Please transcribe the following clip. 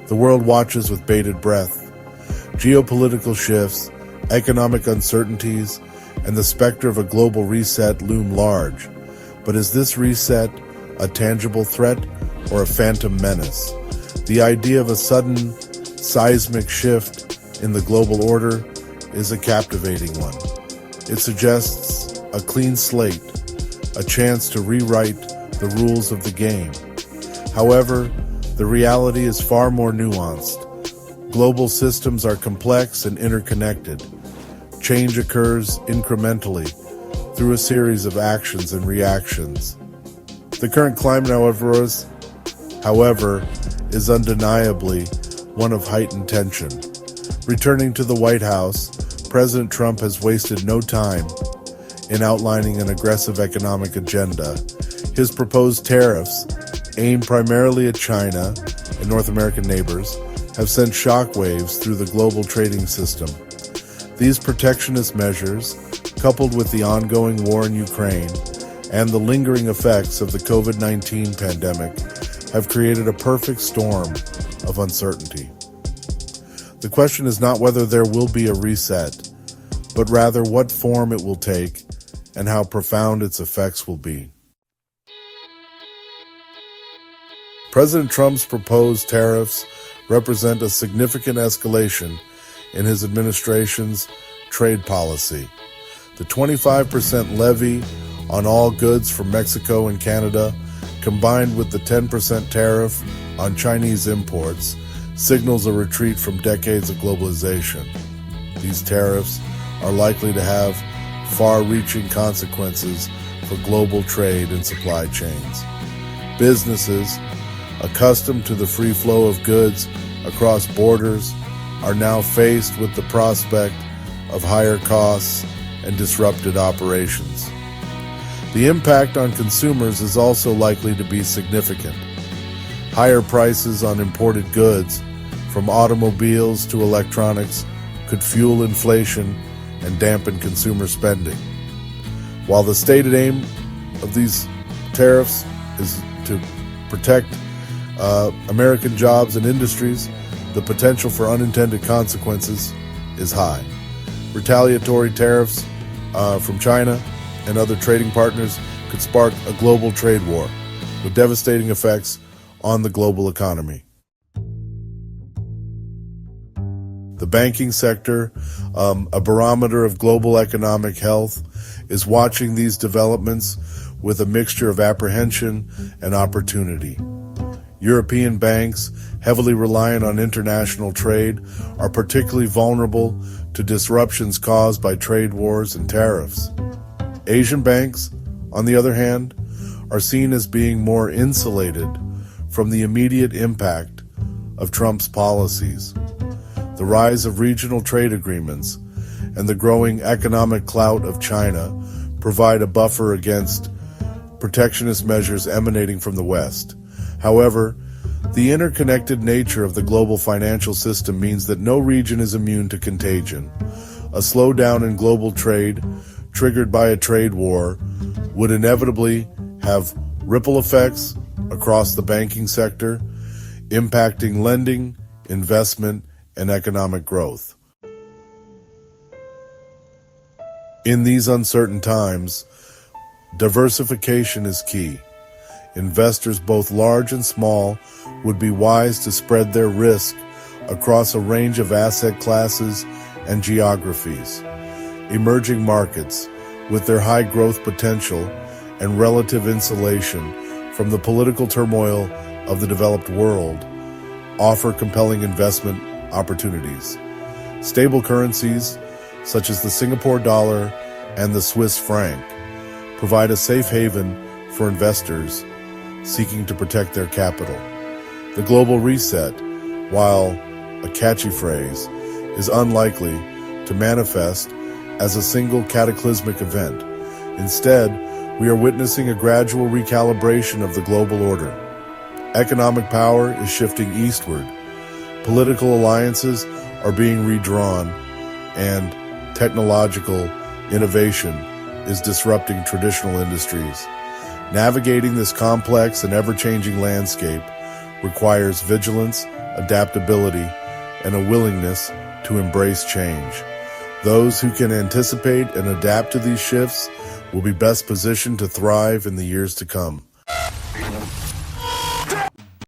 The world watches with bated breath. Geopolitical shifts, economic uncertainties, and the specter of a global reset loom large. But is this reset a tangible threat or a phantom menace? The idea of a sudden seismic shift in the global order is a captivating one. It suggests a clean slate, a chance to rewrite the rules of the game. However, the reality is far more nuanced. Global systems are complex and interconnected. Change occurs incrementally through a series of actions and reactions. The current climate, however, is undeniably one of heightened tension. Returning to the White House, President Trump has wasted no time in outlining an aggressive economic agenda. His proposed tariffs, aimed primarily at China and North American neighbors, have sent shockwaves through the global trading system. These protectionist measures, coupled with the ongoing war in Ukraine and the lingering effects of the COVID-19 pandemic, have created a perfect storm of uncertainty. The question is not whether there will be a reset, but rather what form it will take and how profound its effects will be. President Trump's proposed tariffs represent a significant escalation in his administration's trade policy. The 25% levy on all goods from Mexico and Canada, combined with the 10% tariff on Chinese imports, signals a retreat from decades of globalization. These tariffs are likely to have far-reaching consequences for global trade and supply chains. Businesses, accustomed to the free flow of goods across borders, are now faced with the prospect of higher costs and disrupted operations. The impact on consumers is also likely to be significant. Higher prices on imported goods, from automobiles to electronics, could fuel inflation and dampen consumer spending. While the stated aim of these tariffs is to protect American jobs and industries, the potential for unintended consequences is high. Retaliatory tariffs from China and other trading partners could spark a global trade war with devastating effects on the global economy. The banking sector, a barometer of global economic health, is watching these developments with a mixture of apprehension and opportunity. European banks, heavily reliant on international trade, are particularly vulnerable to disruptions caused by trade wars and tariffs. Asian banks, on the other hand, are seen as being more insulated from the immediate impact of Trump's policies. The rise of regional trade agreements and the growing economic clout of China provide a buffer against protectionist measures emanating from the West. However, the interconnected nature of the global financial system means that no region is immune to contagion. A slowdown in global trade, triggered by a trade war, would inevitably have ripple effects across the banking sector, impacting lending, investment, and economic growth. In these uncertain times, diversification is key. Investors, both large and small, would be wise to spread their risk across a range of asset classes and geographies. Emerging markets, with their high growth potential and relative insulation from the political turmoil of the developed world, offer compelling investment opportunities. Stable currencies, such as the Singapore dollar and the Swiss franc, provide a safe haven for investors seeking to protect their capital. The global reset, while a catchy phrase, is unlikely to manifest as a single cataclysmic event. Instead, we are witnessing a gradual recalibration of the global order. Economic power is shifting eastward. Political alliances are being redrawn, and technological innovation is disrupting traditional industries. Navigating this complex and ever-changing landscape requires vigilance, adaptability, and a willingness to embrace change. Those who can anticipate and adapt to these shifts will be best positioned to thrive in the years to come.